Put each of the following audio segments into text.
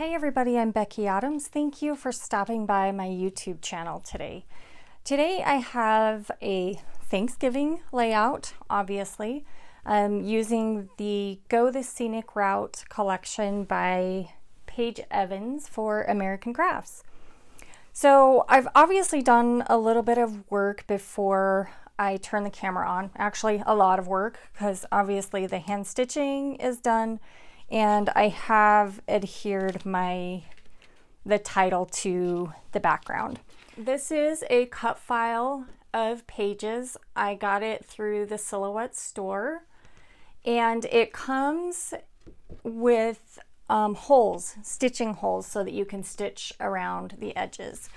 Hey everybody, I'm Becky Adams. Thank you for stopping by my YouTube channel today. Today I have a Thanksgiving layout, obviously, using the Go the Scenic Route collection by Paige Evans for American Crafts. So I've obviously done a little bit of work before I turn the camera on. Actually, a lot of work, because obviously the hand stitching is done and I have adhered the title to the background. This is a cut file of pages. I got it through the Silhouette store, and it comes with holes, stitching holes, so that you can stitch around the edges.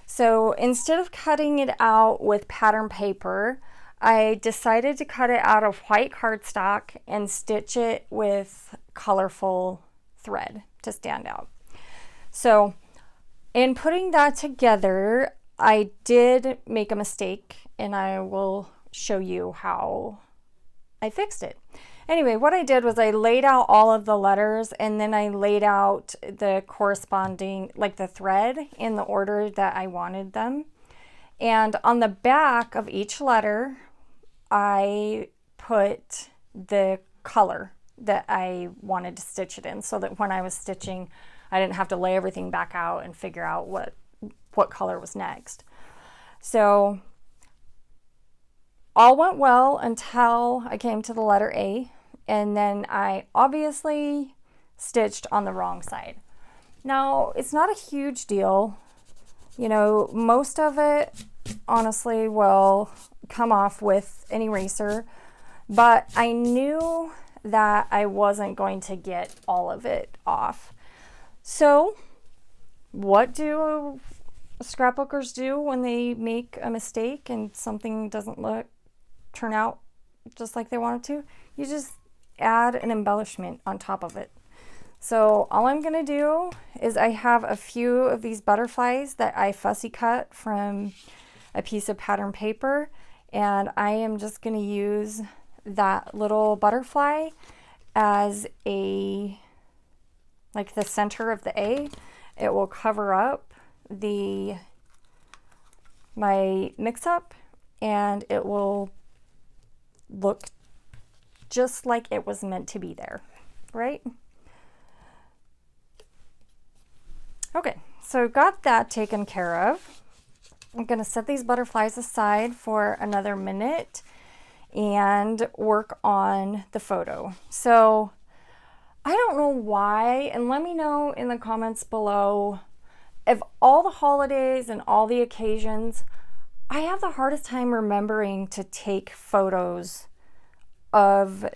So instead of cutting it out with pattern paper, I decided to cut it out of white cardstock and stitch it with colorful thread to stand out. So in putting that together, I did make a mistake, and I will show you how I fixed it. Anyway, what I did was I laid out all of the letters, and then I laid out the corresponding, like the thread, in the order that I wanted them. And on the back of each letter, I put the color that I wanted to stitch it in, so that when I was stitching, I didn't have to lay everything back out and figure out what color was next. So all went well until I came to the letter A, and then I obviously stitched on the wrong side. Now, it's not a huge deal. You know, most of it honestly will come off with an eraser, but I knew that I wasn't going to get all of it off. So what do scrapbookers do when they make a mistake and something doesn't turn out just like they want it to? You just add an embellishment on top of it. So all I'm gonna do is I have a few of these butterflies that I fussy cut from a piece of pattern paper, and I am just gonna use that little butterfly as like the center of the A. It will cover up my mix-up, and it will look just like it was meant to be there, right? Okay, so got that taken care of. I'm gonna set these butterflies aside for another minute and work on the photo. So I don't know why, and let me know in the comments below, of all the holidays and all the occasions, I have the hardest time remembering to take photos on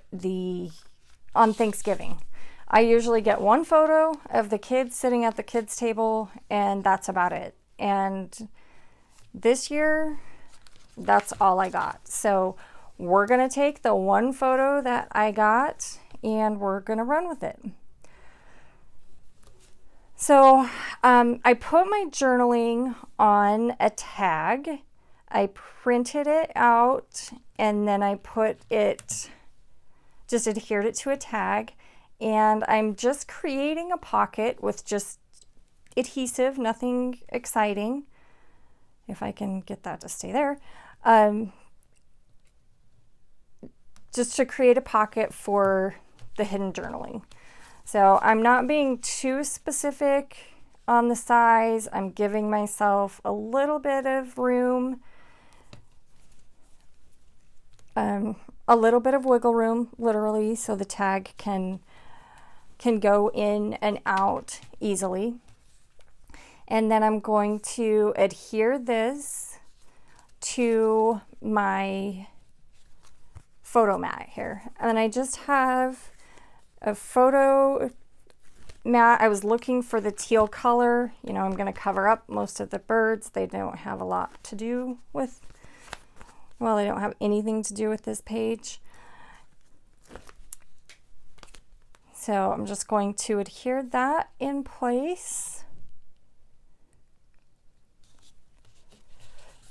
Thanksgiving. I usually get one photo of the kids sitting at the kids' table, and that's about it. And this year, that's all I got. So we're gonna take the one photo that I got and we're gonna run with it. So I put my journaling on a tag. I printed it out, and then I just adhered it to a tag, and I'm just creating a pocket with just adhesive, nothing exciting, if I can get that to stay there. Just to create a pocket for the hidden journaling. So I'm not being too specific on the size. I'm giving myself a little bit of room, a little bit of wiggle room, literally, so the tag can go in and out easily. And then I'm going to adhere this to my photo mat here. And I just have a photo mat. I was looking for the teal color. You know, I'm going to cover up most of the birds. They don't have a lot to do with, well, they don't have anything to do with this page. So I'm just going to adhere that in place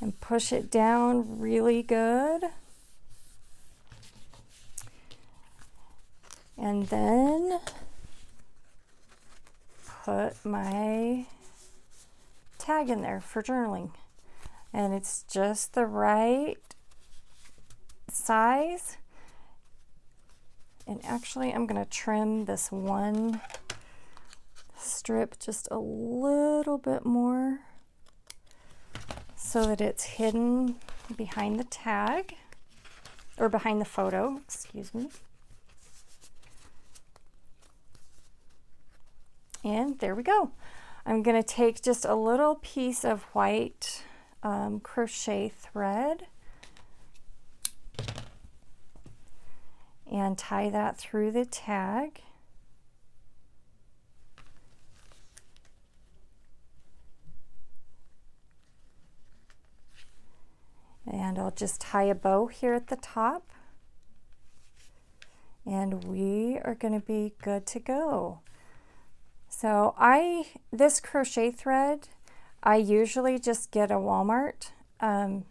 and push it down really good. And then put my tag in there for journaling. And it's just the right size. And actually, I'm going to trim this one strip just a little bit more so that it's hidden behind the tag, or behind the photo, excuse me. And there we go. I'm going to take just a little piece of white crochet thread and tie that through the tag. And I'll just tie a bow here at the top. And we are going to be good to go. So this crochet thread, I usually just get at Walmart. I'll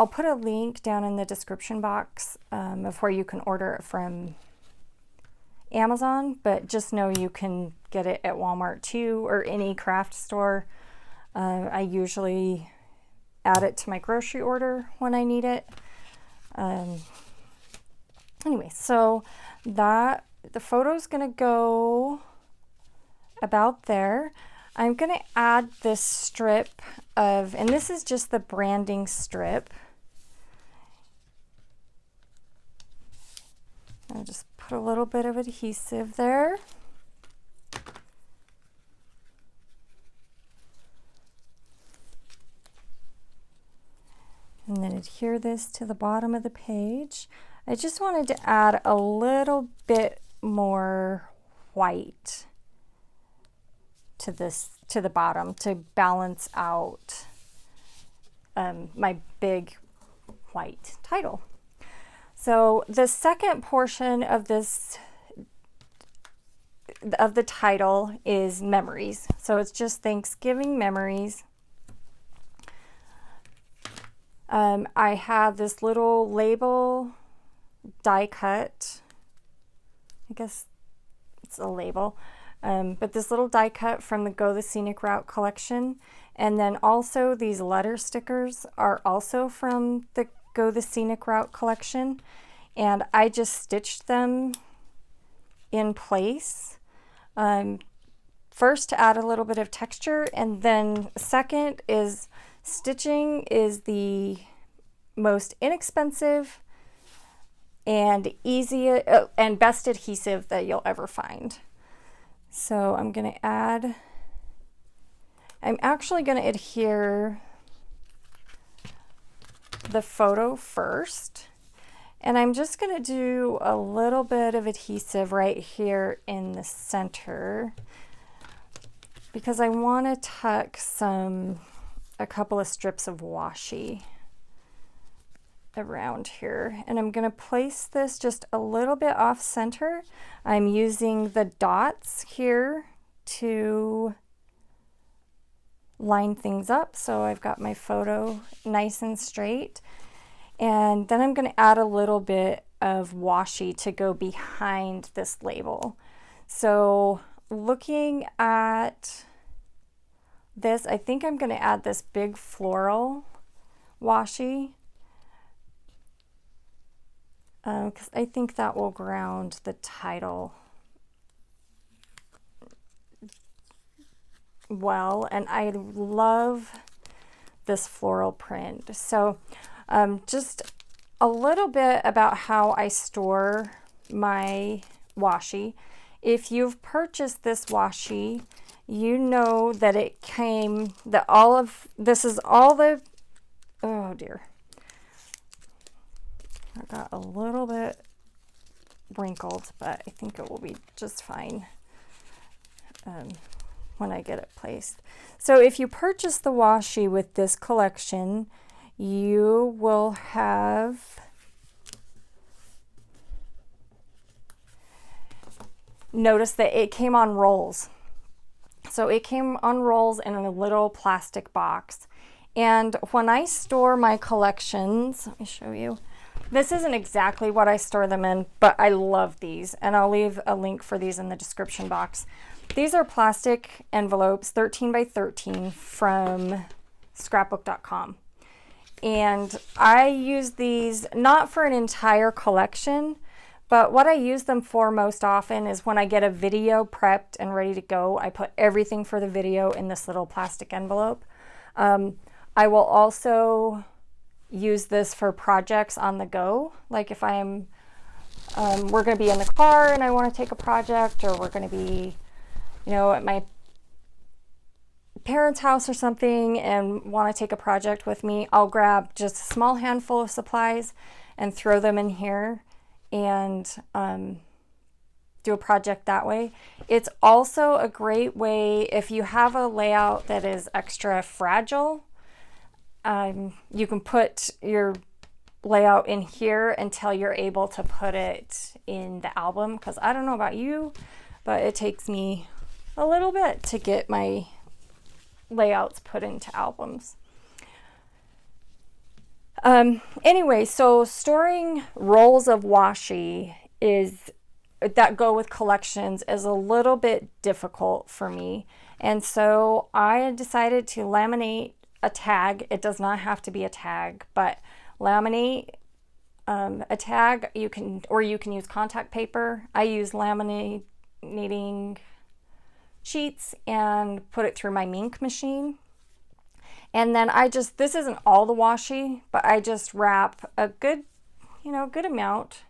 put a link down in the description box of where you can order it from Amazon, but just know you can get it at Walmart too, or any craft store. I usually add it to my grocery order when I need it. Anyway, so the photo's gonna go about there. I'm gonna add this strip of, and this is just the branding strip. I'll just put a little bit of adhesive there. And then adhere this to the bottom of the page. I just wanted to add a little bit more white to the bottom to balance out my big white title. So the second portion of the title is memories. So it's just Thanksgiving memories. I have this little label die cut. I guess it's a label. But this little die cut from the Go the Scenic Route collection. And then also these letter stickers are also from the Go the Scenic Route collection. And I just stitched them in place. First to add a little bit of texture, and then second is stitching is the most inexpensive and easy and best adhesive that you'll ever find. So I'm actually going to adhere the photo first, and I'm just going to do a little bit of adhesive right here in the center because I want to tuck a couple of strips of washi around here, and I'm going to place this just a little bit off center. I'm using the dots here to line things up so I've got my photo nice and straight, and then I'm going to add a little bit of washi to go behind this label. So looking at this, I think I'm going to add this big floral washi because I think that will ground the title well, and I love this floral print. So just a little bit about how I store my washi. If you've purchased this washi, you know that it came, that this is all the, oh dear, I got a little bit wrinkled, but I think it will be just fine when I get it placed. So if you purchase the washi with this collection, you will have noticed that it came on rolls. So it came on rolls in a little plastic box. And when I store my collections, let me show you. This isn't exactly what I store them in, but I love these, and I'll leave a link for these in the description box. These are plastic envelopes, 13 by 13 from scrapbook.com. And I use these not for an entire collection, but what I use them for most often is when I get a video prepped and ready to go. I put everything for the video in this little plastic envelope. I will also use this for projects on the go. Like if we're going to be in the car and I want to take a project, or we're going to be, at my parents' house or something and want to take a project with me, I'll grab just a small handful of supplies and throw them in here and do a project that way. It's also a great way if you have a layout that is extra fragile. You can put your layout in here until you're able to put it in the album, because I don't know about you, but it takes me a little bit to get my layouts put into albums. Anyway, so storing rolls of washi that go with collections is a little bit difficult for me. And so I decided to laminate a tag. It does not have to be a tag, but laminate a tag. You can use contact paper. I use laminating sheets and put it through my Mink machine. And then this isn't all the washi, but I just wrap a good amount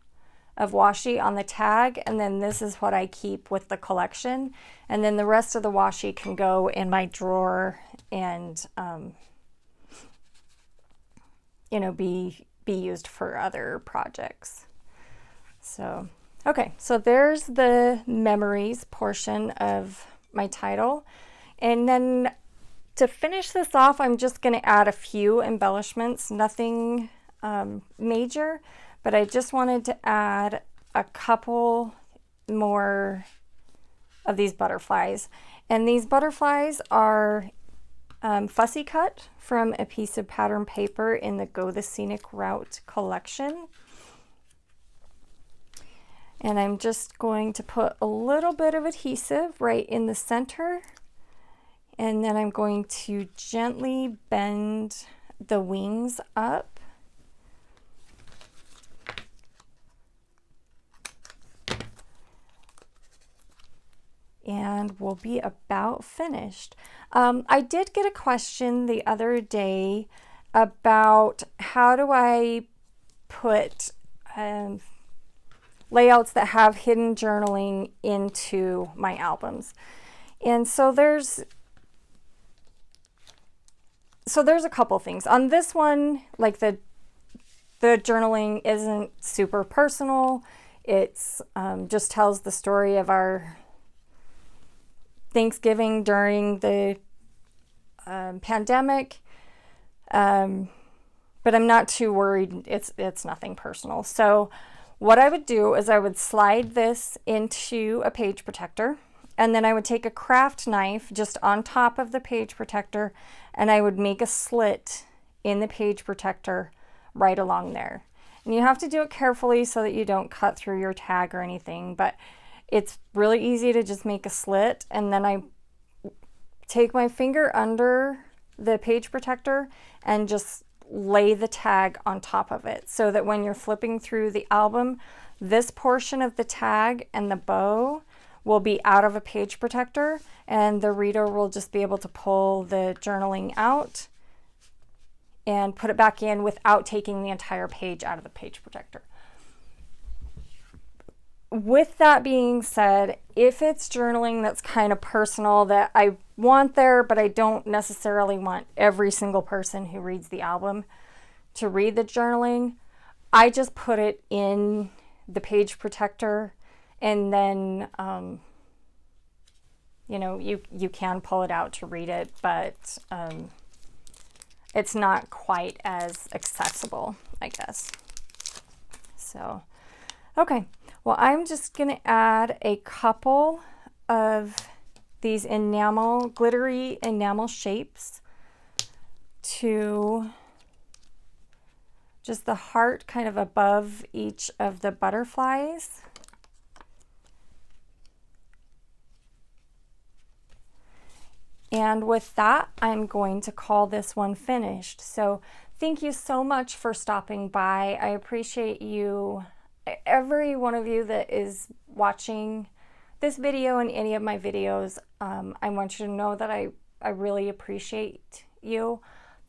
of washi on the tag, and then this is what I keep with the collection. And then the rest of the washi can go in my drawer and be used for other projects. So okay, so there's the memories portion of my title. And then to finish this off, I'm just going to add a few embellishments, nothing major, but I just wanted to add a couple more of these butterflies. And these butterflies are fussy cut from a piece of pattern paper in the Go the Scenic Route collection. And I'm just going to put a little bit of adhesive right in the center. And then I'm going to gently bend the wings up. And we'll be about finished. I did get a question the other day about how do I put layouts that have hidden journaling into my albums. And so there's a couple things. On this one, like the journaling isn't super personal. It's just tells the story of our Thanksgiving during the pandemic. But I'm not too worried. It's nothing personal. So what I would do is I would slide this into a page protector, and then I would take a craft knife just on top of the page protector, and I would make a slit in the page protector right along there. And you have to do it carefully so that you don't cut through your tag or anything, but it's really easy to just make a slit. And then I take my finger under the page protector and just lay the tag on top of it, so that when you're flipping through the album, this portion of the tag and the bow will be out of a page protector, and the reader will just be able to pull the journaling out and put it back in without taking the entire page out of the page protector. With that being said, if it's journaling that's kind of personal that I want there, but I don't necessarily want every single person who reads the album to read the journaling, I just put it in the page protector, and then you can pull it out to read it, but it's not quite as accessible, I guess. So, okay. Well, I'm just going to add a couple of these glittery enamel shapes to just the heart kind of above each of the butterflies. And with that, I'm going to call this one finished. So thank you so much for stopping by. I appreciate you, every one of you that is watching this video and any of my videos. I want you to know that I really appreciate you.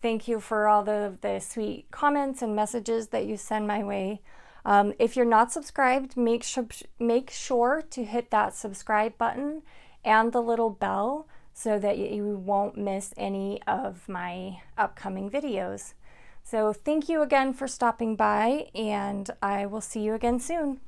Thank you for all the sweet comments and messages that you send my way. If you're not subscribed, make sure to hit that subscribe button and the little bell so that you won't miss any of my upcoming videos. So thank you again for stopping by, and I will see you again soon.